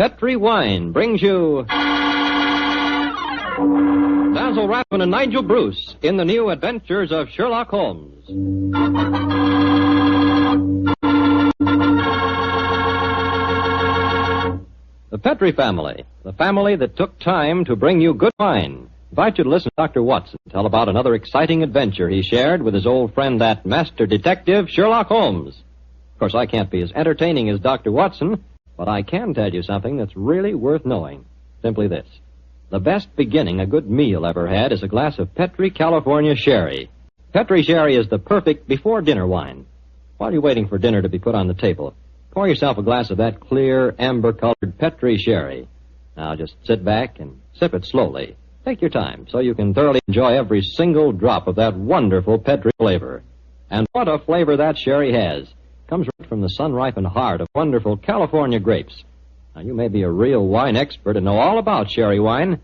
Petri Wine brings you Basil Rathbun and Nigel Bruce in the new adventures of Sherlock Holmes. The Petri family, the family that took time to bring you good wine. I invite you to listen to Dr. Watson tell about another exciting adventure he shared with his old friend, that master detective, Sherlock Holmes. Of course, I can't be as entertaining as Dr. Watson, but I can tell you something that's really worth knowing. Simply this. The best beginning a good meal ever had is a glass of Petri California Sherry. Petri Sherry is the perfect before-dinner wine. While you're waiting for dinner to be put on the table, pour yourself a glass of that clear, amber-colored Petri Sherry. Now, just sit back and sip it slowly. Take your time so you can thoroughly enjoy every single drop of that wonderful Petri flavor. And what a flavor that sherry has. It comes right from the sun-ripened heart of wonderful California grapes. Now, you may be a real wine expert and know all about sherry wine,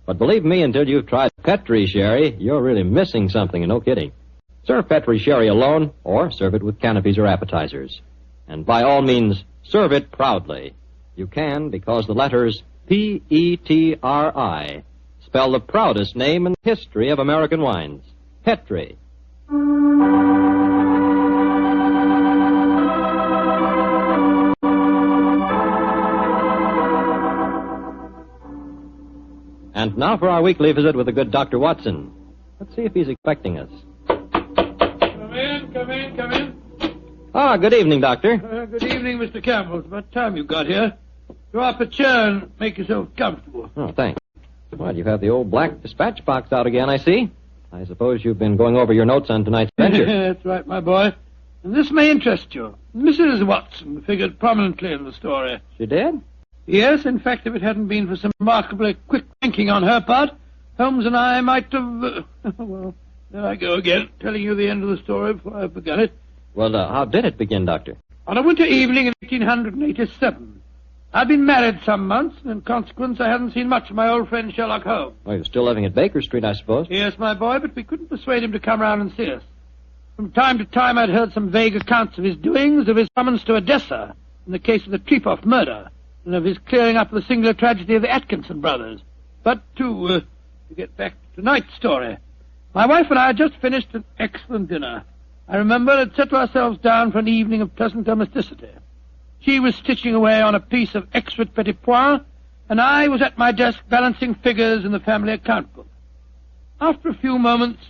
but believe me, until you've tried Petri Sherry, you're really missing something, and no kidding. Serve Petri Sherry alone, or serve it with canopies or appetizers. And by all means, serve it proudly. You can because the letters P-E-T-R-I spell the proudest name in the history of American wines. Petri. And now for our weekly visit with the good Dr. Watson. Let's see if he's expecting us. Come in. Ah, good evening, Doctor. Good evening, Mr. Campbell. It's about time you got here. Draw up a chair and make yourself comfortable. Oh, thanks. Well, you have the old black dispatch box out again, I see. I suppose you've been going over your notes on tonight's adventure. That's right, my boy. And this may interest you. Mrs. Watson figured prominently in the story. She did? Yes, in fact, if it hadn't been for some remarkably quick thinking on her part, Holmes and I might have... well, there I go again, telling you the end of the story before I forget it. Well, how did it begin, Doctor? On a winter evening in 1887. I'd been married some months, and in consequence I hadn't seen much of my old friend Sherlock Holmes. Well, you're still living at Baker Street, I suppose. Yes, my boy, but we couldn't persuade him to come round and see us. From time to time I'd heard some vague accounts of his doings, of his summons to Odessa in the case of the Trepoff murder, and of his clearing up the singular tragedy of the Atkinson brothers. But to get back to tonight's story, my wife and I had just finished an excellent dinner. I remember had settled ourselves down for an evening of pleasant domesticity. She was stitching away on a piece of extra petit pois, and I was at my desk balancing figures in the family account book. After a few moments,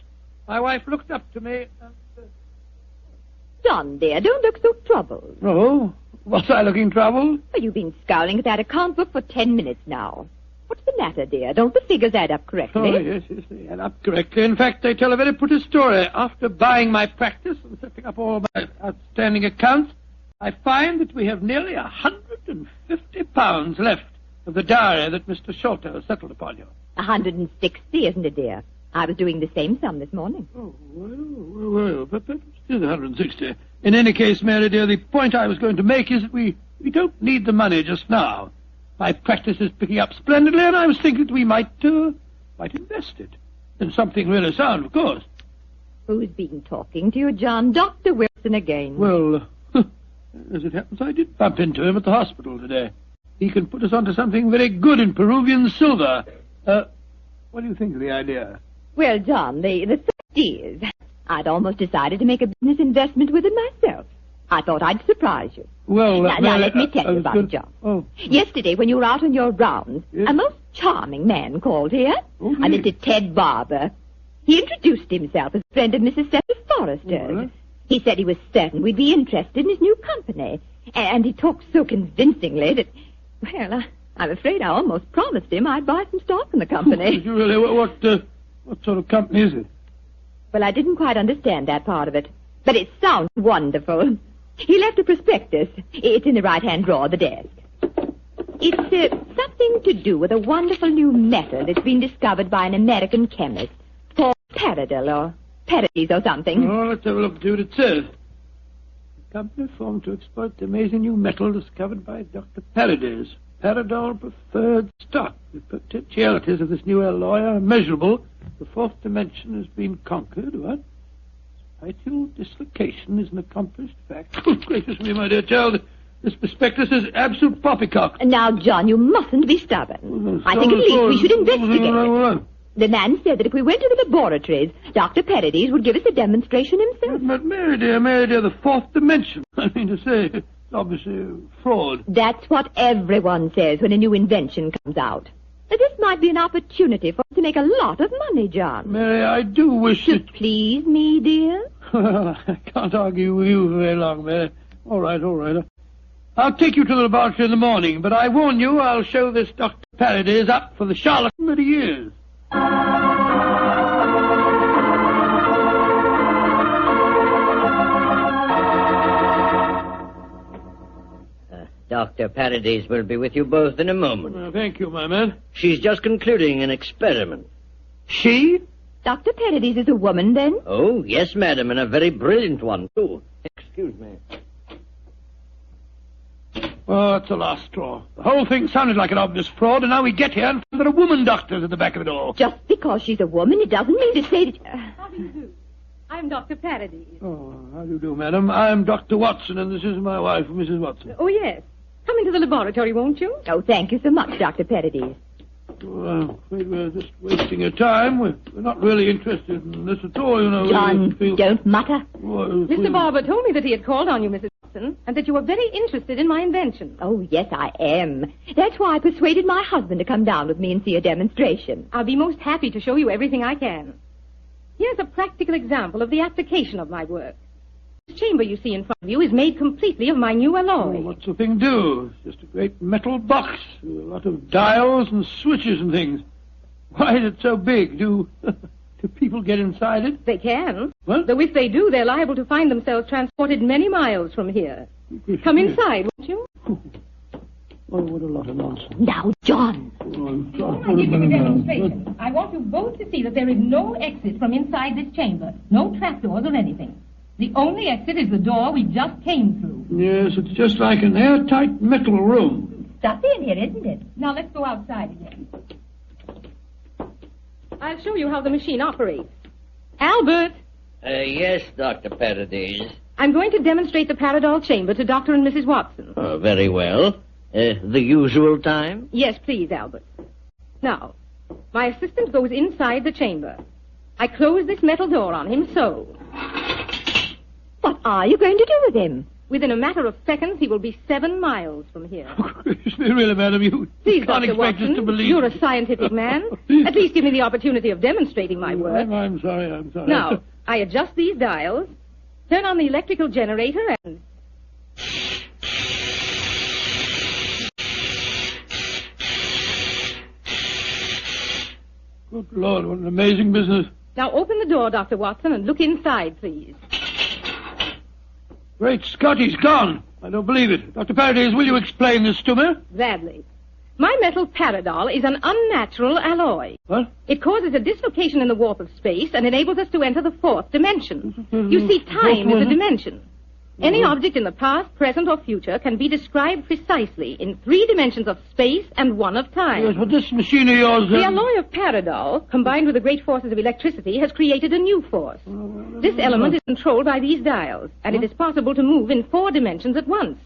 my wife looked up to me and said, John, dear, don't look so troubled. "Oh, was I looking troubled?" Well, you've been scowling at that account book for 10 minutes now. What's the matter, dear? Don't the figures add up correctly? Oh, yes, they add up correctly. In fact, they tell a very pretty story. After buying my practice and setting up all my outstanding accounts, I find that we have nearly £150 left of the diary that Mr. Sholto settled upon you. 160, isn't it, dear? I was doing the same sum this morning. Oh, well, but still 160. In any case, Mary dear, the point I was going to make is that we don't need the money just now. My practice is picking up splendidly, and I was thinking that we might invest it in something really sound, of course. Who's been talking to you, John? Dr. Wilson again. Well, as it happens, I did bump into him at the hospital today. He can put us onto something very good in Peruvian silver. What do you think of the idea? Well, John, the fact is, I'd almost decided to make a business investment with it myself. I thought I'd surprise you. Well, now let me tell you about it, John. Oh. Yesterday, when you were out on your rounds, yes? a most charming man called here, Oh, a Mr. Ted Barber. He introduced himself as a friend of Mrs. Cecil Forrester's. Oh, he said he was certain we'd be interested in his new company. And he talked so convincingly that, well, I'm afraid I almost promised him I'd buy some stock in the company. Did you really? What sort of company is it? Well, I didn't quite understand that part of it. But it sounds wonderful. He left a prospectus. It's in the right-hand drawer of the desk. It's something to do with a wonderful new metal that's been discovered by an American chemist called Paradol or Paradise or something. Oh, let's have a look and see what it says. A company formed to exploit the amazing new metal discovered by Dr. Paradise. Paradol preferred stock. The potentialities of this new alloy are immeasurable. The fourth dimension has been conquered. What? Vital dislocation is an accomplished fact. Oh, gracious me, my dear child. This prospectus is absolute poppycock. Now, John, you mustn't be stubborn. I think at least we should investigate it. The man said that if we went to the laboratories, Dr. Paradis would give us a demonstration himself. But Mary dear, the fourth dimension. I mean to say, it's obviously fraud. That's what everyone says when a new invention comes out. But this might be an opportunity for us to make a lot of money, John. Mary, I do wish to please me, dear. I can't argue with you very long, Mary. All right. I'll take you to the laboratory in the morning, but I warn you, I'll show this Dr. Paradis up for the charlatan that he is. Dr. Paradis will be with you both in a moment. Thank you, my man. She's just concluding an experiment. She? Dr. Paradis is a woman, then? Oh, yes, madam, and a very brilliant one, too. Excuse me. Oh, that's the last straw. The whole thing sounded like an obvious fraud, and now we get here and find there are woman doctors at the back of it all. Just because she's a woman, it doesn't mean to say that... How do you do? I'm Dr. Paradis. Oh, how do you do, madam? I'm Dr. Watson, and this is my wife, Mrs. Watson. Oh, yes. Come into the laboratory, won't you? Oh, thank you so much, Dr. Paradis. Well, I'm afraid we're just wasting your time. We're not really interested in this at all, you know. John, don't mutter. Mr. Barber told me that he had called on you, Mrs. Watson, and that you were very interested in my invention. Oh, yes, I am. That's why I persuaded my husband to come down with me and see a demonstration. I'll be most happy to show you everything I can. Here's a practical example of the application of my work. This chamber you see in front of you is made completely of my new alloy. Oh, what's the thing do? It's just a great metal box with a lot of dials and switches and things. Why is it so big? Do people get inside it? They can. What? Though if they do, they're liable to find themselves transported many miles from here. Come inside, won't you? Oh, what a lot of nonsense. Now, John. Before I give you the demonstration, I want you both to see that there is no exit from inside this chamber. No trapdoors or anything. The only exit is the door we just came through. Yes, it's just like an airtight metal room. Stuffy in here, isn't it? Now let's go outside again. I'll show you how the machine operates. Albert! Yes, Dr. Paradis. I'm going to demonstrate the Paradol chamber to Dr. and Mrs. Watson. Very well. The usual time? Yes, please, Albert. Now, my assistant goes inside the chamber. I close this metal door on him, so. What are you going to do with him? Within a matter of seconds, he will be 7 miles from here. Really, madam, you Please, can't Dr. expect Watson, us to believe. You're a scientific man. At least give me the opportunity of demonstrating my work. I'm sorry. Now, I adjust these dials, turn on the electrical generator, and... Good Lord, what an amazing business. Now open the door, Dr. Watson, and look inside, please. Great Scott, he's gone. I don't believe it. Dr. Paradis, will you explain this to me? Gladly. My metal Paradol is an unnatural alloy. What? It causes a dislocation in the warp of space and enables us to enter the 4th dimension. You see, time is a dimension. Any object in the past, present, or future can be described precisely in 3 dimensions of space and 1 of time. Yes, but this machine of yours... The alloy of Paradol, combined with the great forces of electricity, has created a new force. This element is controlled by these dials, and it is possible to move in 4 dimensions at once.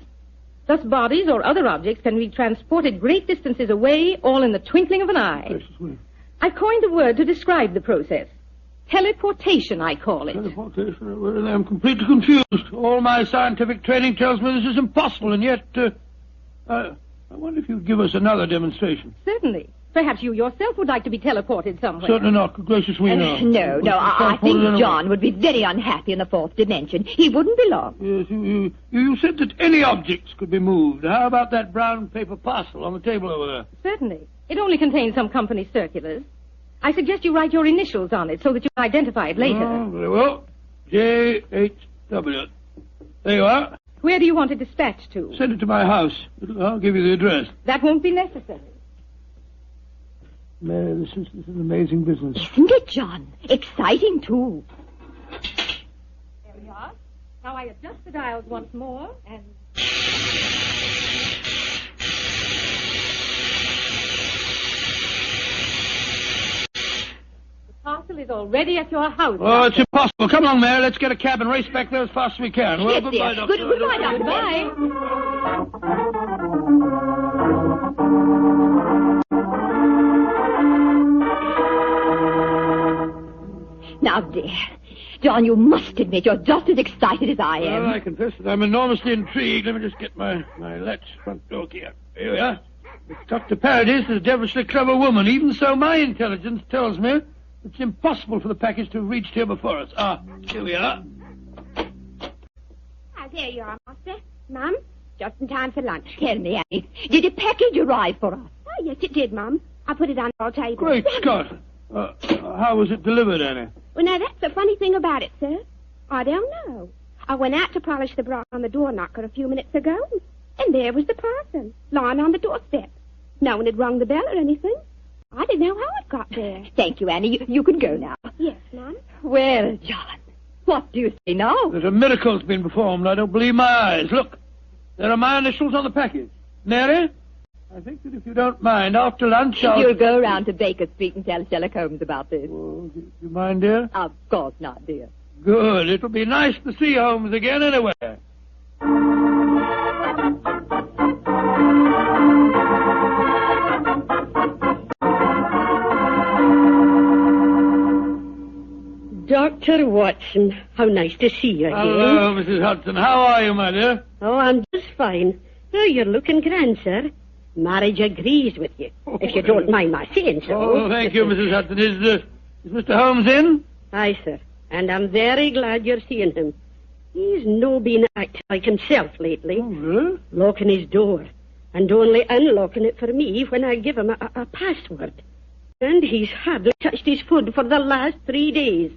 Thus, bodies or other objects can be transported great distances away, all in the twinkling of an eye. I've coined a word to describe the process. Teleportation, I call it. Teleportation? Well, I'm completely confused. All my scientific training tells me this is impossible, and yet... I wonder if you'd give us another demonstration. Certainly. Perhaps you yourself would like to be teleported somewhere. Certainly not. Good gracious me, no. No, I think John would be very unhappy in the 4th dimension. He wouldn't belong. Yes, you said that any objects could be moved. How about that brown paper parcel on the table over there? Certainly. It only contains some company circulars. I suggest you write your initials on it so that you can identify it later. Oh, very well. J.H.W. There you are. Where do you want it dispatched to? Send it to my house. I'll give you the address. That won't be necessary. Mary, this is an amazing business. Isn't it, John? Exciting, too. There we are. Now I adjust the dials once more, and... The parcel Holmes is already at your house. Oh, it's impossible. Come along, Mary. Let's get a cab and race back there as fast as we can. Well, Yes, goodbye, dear. Doctor. Goodbye, Doctor. Bye. Now, dear, John, you must admit you're just as excited as I am. Well, I confess that I'm enormously intrigued. Let me just get my latch front door key up. Here we are. Dr. Paradis is a devilishly clever woman. Even so, my intelligence tells me it's impossible for the package to have reached here before us. Ah, here we are. There you are, Master. Mum, just in time for lunch. Tell me, Annie, did a package arrive for us? Oh, yes, it did, Mum. I put it on our table. Great Scott. How was it delivered, Annie? Well, now, that's the funny thing about it, sir. I don't know. I went out to polish the brass on the door knocker a few minutes ago, and there was the parcel, lying on the doorstep. No one had rung the bell or anything. I didn't know how it got there. Thank you, Annie. You can go now. Yes, Mum. Well, John, what do you say now? There's a miracle's been performed. I don't believe my eyes. Look, there are my initials on the package. Mary, I think that if you don't mind, after lunch You'll go around to Baker Street and tell Sherlock Holmes about this. Oh, do you mind, dear? Of course not, dear. Good. It'll be nice to see Holmes again anyway. Dr. Watson, how nice to see you again. Hello, Mrs. Hudson. How are you, my dear? Oh, I'm just fine. Oh, you're looking grand, sir. Marriage agrees with you, if you don't mind my saying so. Oh, thank you, Mrs. Hudson. Is Mr. Holmes in? Aye, sir. And I'm very glad you're seeing him. He's no been acting like himself lately. Oh, really? Locking his door, and only unlocking it for me when I give him a password. And he's hardly touched his food for the last 3 days.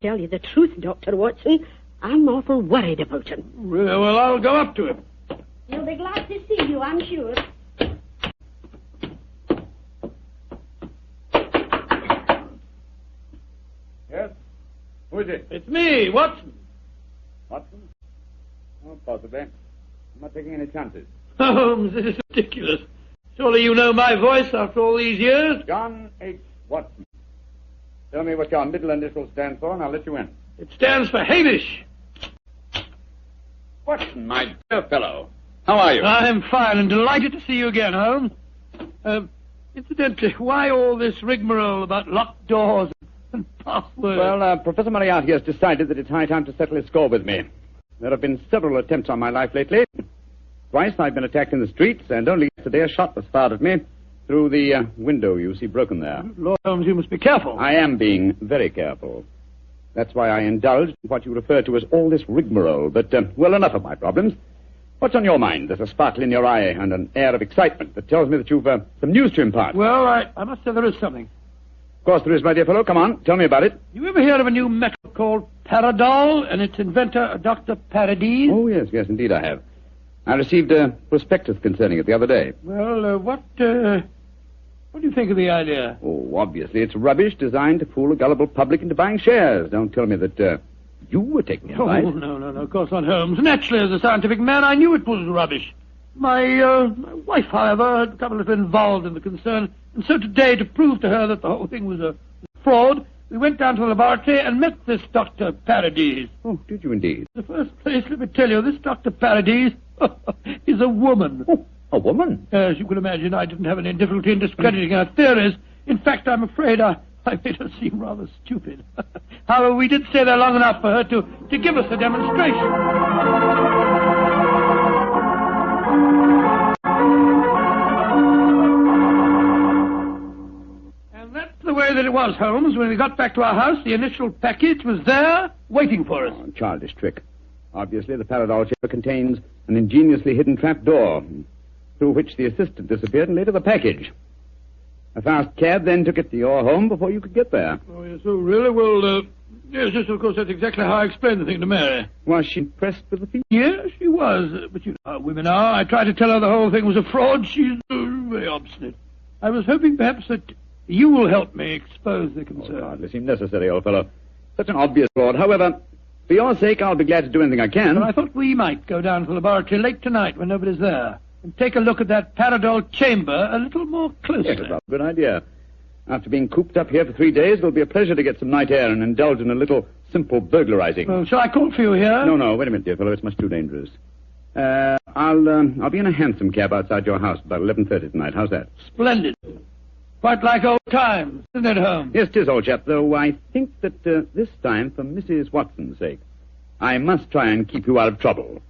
Tell you the truth, Dr. Watson, I'm awful worried about him. Really? Well, I'll go up to him. He'll be glad to see you, I'm sure. Yes? Who is it? It's me, Watson. Watson? Oh, possibly. I'm not taking any chances. Holmes, this is ridiculous. Surely you know my voice after all these years? John H. Watson. Tell me what your middle initial stands for, and I'll let you in. It stands for Hamish. Watson, my dear fellow. How are you? I'm fine and delighted to see you again, Holmes. Incidentally, why all this rigmarole about locked doors and passwords? Well, Professor Moriarty has decided that it's high time to settle his score with me. There have been several attempts on my life lately. Twice I've been attacked in the streets, and only yesterday a shot was fired at me through the window you see broken there. Lord Holmes, you must be careful. I am being very careful. That's why I indulged in what you refer to as all this rigmarole. But, well, enough of my problems. What's on your mind? There's a sparkle in your eye and an air of excitement that tells me that you've some news to impart. Well, I must say there is something. Of course there is, my dear fellow. Come on, tell me about it. You ever hear of a new metal called Paradol and its inventor, Dr. Paradis? Oh, yes, indeed I have. I received a prospectus concerning it the other day. Well, what do you think of the idea? Oh, obviously it's rubbish designed to fool a gullible public into buying shares. Don't tell me that you were taking advice. Oh, no, of course not, Holmes. Naturally, as a scientific man, I knew it was rubbish. My wife, however, had become a little involved in the concern, and so today, to prove to her that the whole thing was a fraud, we went down to the laboratory and met this Dr. Paradis. Oh, did you indeed? In the first place, let me tell you, this Dr. Paradis is a woman. Oh, a woman? As you can imagine, I didn't have any difficulty in discrediting her theories. In fact, I'm afraid I made her seem rather stupid. However, we did stay there long enough for her to give us a demonstration. And that's the way that it was, Holmes. When we got back to our house, the initial package was there, waiting for us. Oh, childish trick. Obviously, the Paradol chamber contains an ingeniously hidden trap door, through which the assistant disappeared and later the package. A fast cab then took it to your home before you could get there. Oh, yes, oh, really? Well, yes, of course, that's exactly how I explained the thing to Mary. Was she impressed with the feat? Yes, she was. But you know how women are. I tried to tell her the whole thing was a fraud. She's very obstinate. I was hoping perhaps that you will help me expose the concern. Oh, hardly seemed necessary, old fellow. Such an obvious fraud. However, for your sake, I'll be glad to do anything I can. But I thought we might go down to the laboratory late tonight when nobody's there and take a look at that Paradol chamber a little more closely. Yes, that's a good idea. After being cooped up here for 3 days, it'll be a pleasure to get some night air and indulge in a little simple burglarizing. Well, shall I call for you here? No, wait a minute, dear fellow. It's much too dangerous. I'll be in a hansom cab outside your house about 11:30 tonight. How's that? Splendid. Quite like old times, isn't it, Holmes? Yes, 'tis, old chap, though I think that this time, for Mrs. Watson's sake, I must try and keep you out of trouble.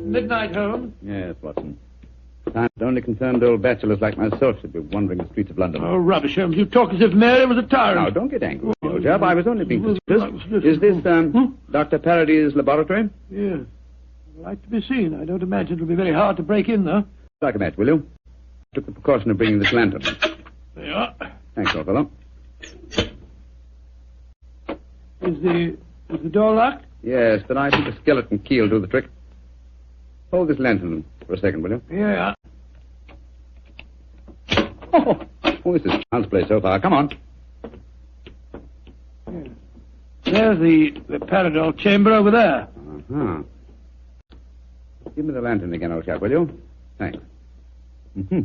Midnight, Holmes. Yes, Watson. Time that only concerned old bachelors like myself should be wandering the streets of London. Oh, rubbish, Holmes. You talk as if Mary was a tyrant. Now, don't get angry, old chap. I was only being facetious. Is this, Dr. Paradol's laboratory? Yes. Like to be seen. I don't imagine it'll be very hard to break in, though. Strike a match, will you? Took the precaution of bringing this lantern. There you are. Thanks, old fellow. Is the door locked? Yes, but I think a skeleton key will do the trick. Hold this lantern for a second, will you? Here you are. Oh, this is child's play so far. Come on. There's the Paradol chamber over there. Uh-huh. Give me the lantern again, old chap, will you? Thanks. Mm-hmm.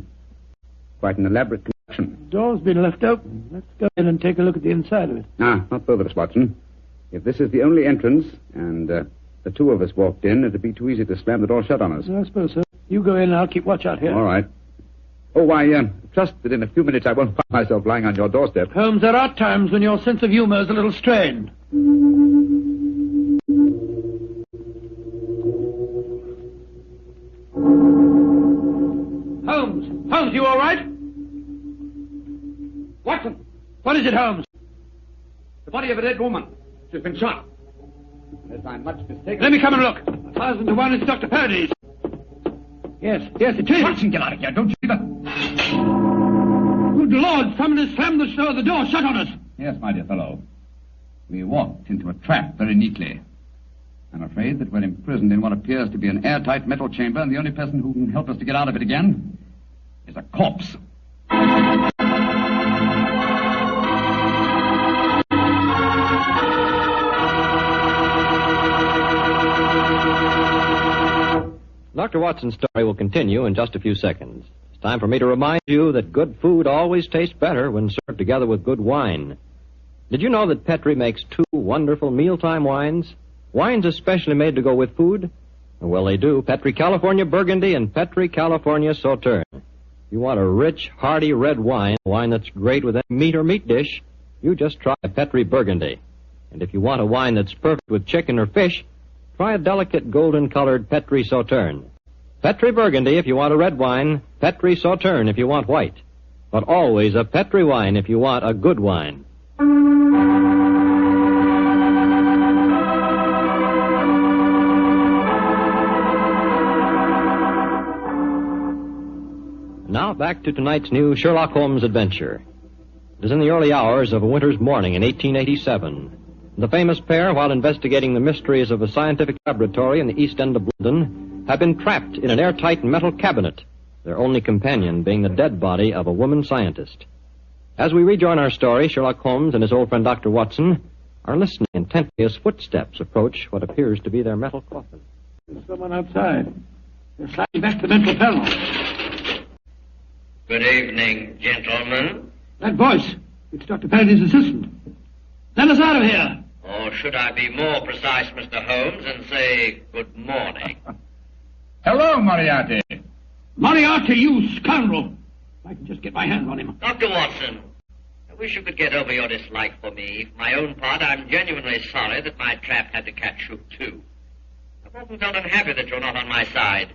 Quite an elaborate construction. The door's been left open. Let's go in and take a look at the inside of it. Not both of us, Watson. If this is the only entrance, and the two of us walked in, it'd be too easy to slam the door shut on us. I suppose so. You go in and I'll keep watch out here. All right. Oh, trust that in a few minutes I won't find myself lying on your doorstep. Holmes, there are times when your sense of humor is a little strained. Holmes, you all right? Watson! What is it, Holmes? The body of a dead woman. She's been shot. Unless I'm much mistaken... Let me come and look. 1,000 to 1 is Dr. Paradis. Yes, it is. Watson, get out of here. Don't you see that? Good Lord, someone has slammed the door shut on us. Yes, my dear fellow. We walked into a trap very neatly. I'm afraid that we're imprisoned in what appears to be an airtight metal chamber, and the only person who can help us to get out of it again is a corpse. Dr. Watson's story will continue in just a few seconds. It's time for me to remind you that good food always tastes better when served together with good wine. Did you know that Petri makes 2 wonderful mealtime wines? Wines especially made to go with food? Well, they do. Petri California Burgundy and Petri California Sauterne. You want a rich, hearty red wine that's great with any meat or meat dish, you just try a Petri Burgundy. And if you want a wine that's perfect with chicken or fish, try a delicate golden-colored Petri Sauterne. Petri Burgundy if you want a red wine, Petri Sauterne if you want white. But always a Petri wine if you want a good wine. Now back to tonight's new Sherlock Holmes adventure. It is in the early hours of a winter's morning in 1887. The famous pair, while investigating the mysteries of a scientific laboratory in the East End of London, have been trapped in an airtight metal cabinet, their only companion being the dead body of a woman scientist. As we rejoin our story, Sherlock Holmes and his old friend Dr. Watson are listening intently as footsteps approach what appears to be their metal coffin. There's someone outside. They're sliding back the mental panel. Good evening, gentlemen. That voice, it's Dr. Paradis' assistant. Let us out of here. Or should I be more precise, Mr. Holmes, and say good morning? Hello, Moriarty. Moriarty, you scoundrel. I can just get my hands on him. Dr. Watson, I wish you could get over your dislike for me. For my own part, I'm genuinely sorry that my trap had to catch you, too. I've often felt unhappy that you're not on my side.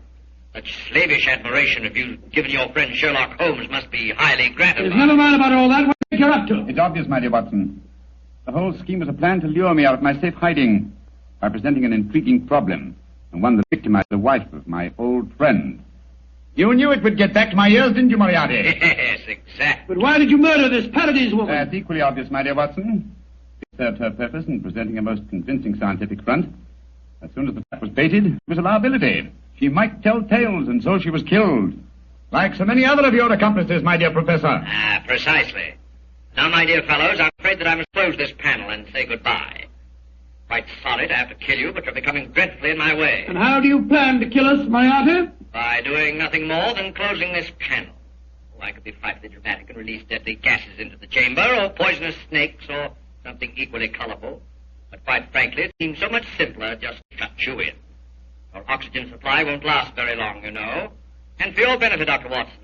Such slavish admiration of you given your friend Sherlock Holmes must be highly gratifying. There's never mind about all that. What do you think you're up to? It's obvious, my dear Watson. The whole scheme was a plan to lure me out of my safe hiding by presenting an intriguing problem, and one that victimized the wife of my old friend. You knew it would get back to my ears, didn't you, Moriarty? Yes, exactly. But why did you murder this Paradis woman? That's equally obvious, my dear Watson. It served her purpose in presenting a most convincing scientific front. As soon as the trap was baited, it was a liability. She might tell tales, and so she was killed. Like so many other of your accomplices, my dear Professor. Ah, precisely. Now, my dear fellows, I'm afraid that I must close this panel and say goodbye. Quite sorry to have to kill you, but you're becoming dreadfully in my way. And how do you plan to kill us, Moriarty? By doing nothing more than closing this panel. Oh, I could be frightfully dramatic and release deadly gases into the chamber, or poisonous snakes, or something equally colorful. But quite frankly, it seems so much simpler just to shut you in. Your oxygen supply won't last very long, you know. And for your benefit, Dr. Watson,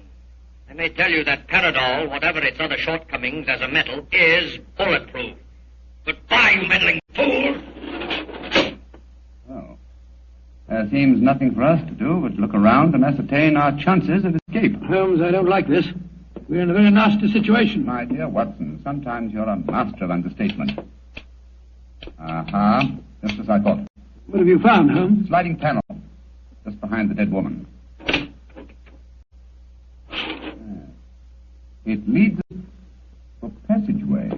I may tell you that Paradol, whatever its other shortcomings as a metal, is bulletproof. Goodbye, you meddling fool! Oh. There seems nothing for us to do but look around and ascertain our chances of escape. Holmes, I don't like this. We're in a very nasty situation. My dear Watson, sometimes you're a master of understatement. Aha, just as I thought. What have you found, Holmes? Sliding panel, just behind the dead woman. It leads to a passageway.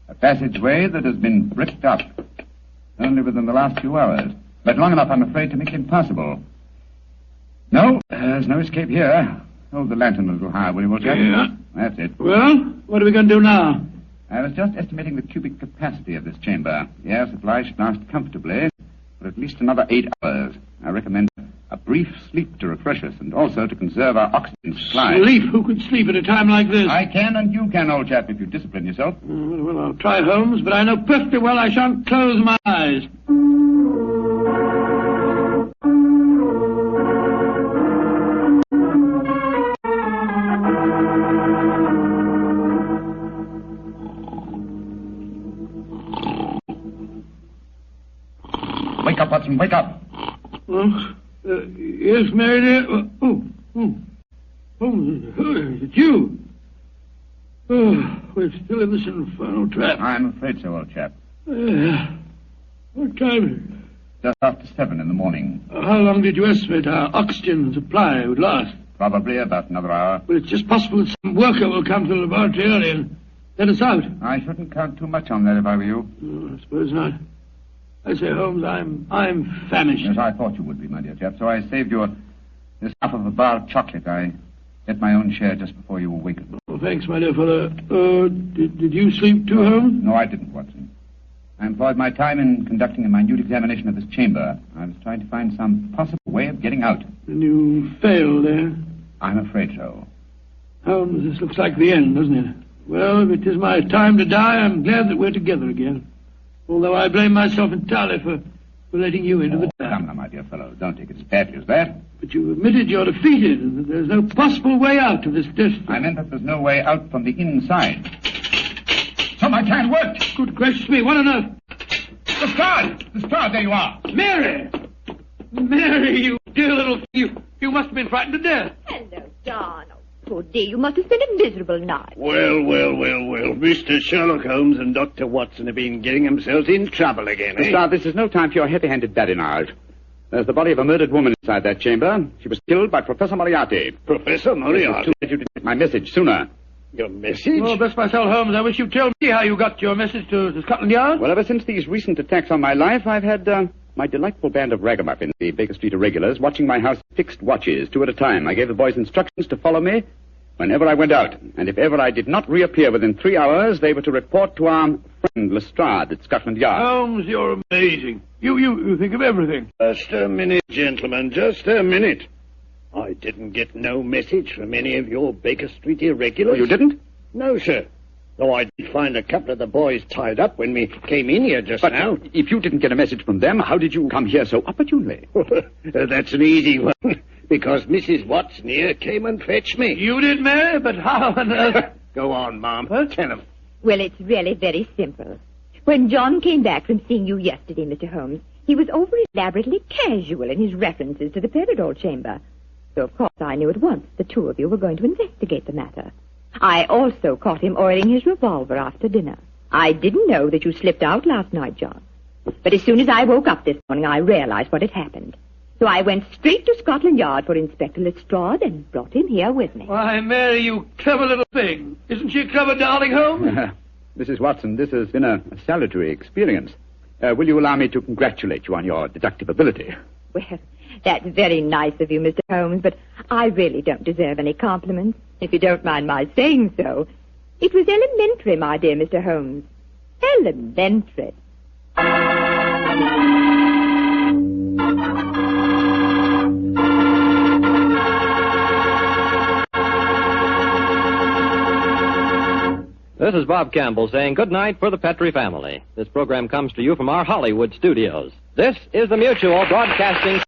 A passageway that has been bricked up only within the last few hours. But long enough, I'm afraid, to make it impossible. No, there's no escape here. Hold the lantern a little higher, will you, Jack? Yeah. That's it. Well, what are we going to do now? I was just estimating the cubic capacity of this chamber. The air supply should last comfortably for at least another 8 hours. I recommend a brief sleep to refresh us and also to conserve our oxygen supply. Sleep? Who could sleep at a time like this? I can and you can, old chap, if you discipline yourself. Well, I'll try, Holmes, but I know perfectly well I shan't close my eyes. Wake up, Watson, wake up. Yes, Mary dear. It's you. Oh, we're still in this infernal trap. I'm afraid so, old chap. What time is it? Just after 7 in the morning. How long did you estimate our oxygen supply would last? Probably about another hour. Well, it's just possible that some worker will come to the laboratory early and let us out. I shouldn't count too much on that if I were you. I suppose not. I say, Holmes, I'm famished. Yes, I thought you would be, my dear chap, so I saved you this half of a bar of chocolate. I ate my own share just before you awakened. Oh, thanks, my dear fellow. Did you sleep too, Holmes? No, I didn't, Watson. I employed my time in conducting a minute examination of this chamber. I was trying to find some possible way of getting out. And you failed, eh? I'm afraid so. Holmes, this looks like the end, doesn't it? Well, if it is my time to die, I'm glad that we're together again. Although I blame myself entirely for letting you into the trap. Come now, my dear fellow. Don't take it as badly as that. But you admitted you're defeated and that there's no possible way out of this destiny. I meant that there's no way out from the inside. So my plan worked. Good gracious me, what on earth? The star, there you are. Mary! Mary, you dear little... You must have been frightened to death. Hello, Don. Poor dear, you must have spent a miserable night. Well. Mr. Sherlock Holmes and Dr. Watson have been getting themselves in trouble again, eh? Sir, this is no time for your heavy-handed badinage. There's the body of a murdered woman inside that chamber. She was killed by Professor Moriarty. Professor Moriarty? Too late you didn't get my message sooner. Your message? Oh, bless my soul, Holmes, I wish you'd tell me how you got your message to Scotland Yard. Well, ever since these recent attacks on my life, I've had my delightful band of ragamuffins, the Baker Street irregulars, watching my house fixed watches, 2 at a time. I gave the boys instructions to follow me whenever I went out. And if ever I did not reappear within 3 hours, they were to report to our friend Lestrade at Scotland Yard. Holmes, you're amazing. You think of everything. Just a minute, gentlemen, just a minute. I didn't get no message from any of your Baker Street irregulars. Oh, you didn't? No, sir. Though I did find a couple of the boys tied up when we came in here just now. If you didn't get a message from them, how did you come here so opportunely? That's an easy one. Because Mrs. Watson here came and fetched me. You did, Mary? But how on earth... Go on, Mom. Tell him. Well, it's really very simple. When John came back from seeing you yesterday, Mr. Holmes, he was over elaborately casual in his references to the Paradol chamber. So, of course, I knew at once the two of you were going to investigate the matter. I also caught him oiling his revolver after dinner. I didn't know that you slipped out last night, John. But as soon as I woke up this morning, I realized what had happened. So I went straight to Scotland Yard for Inspector Lestrade and brought him here with me. Why, Mary, you clever little thing. Isn't she a clever darling, Holmes? Mrs. Watson, this has been a salutary experience. Will you allow me to congratulate you on your deductive ability? Well, That's very nice of you, Mr. Holmes, but I really don't deserve any compliments, if you don't mind my saying so. It was elementary, my dear Mr. Holmes. Elementary. This is Bob Campbell saying good night for the Petrie family. This program comes to you from our Hollywood studios. This is the Mutual Broadcasting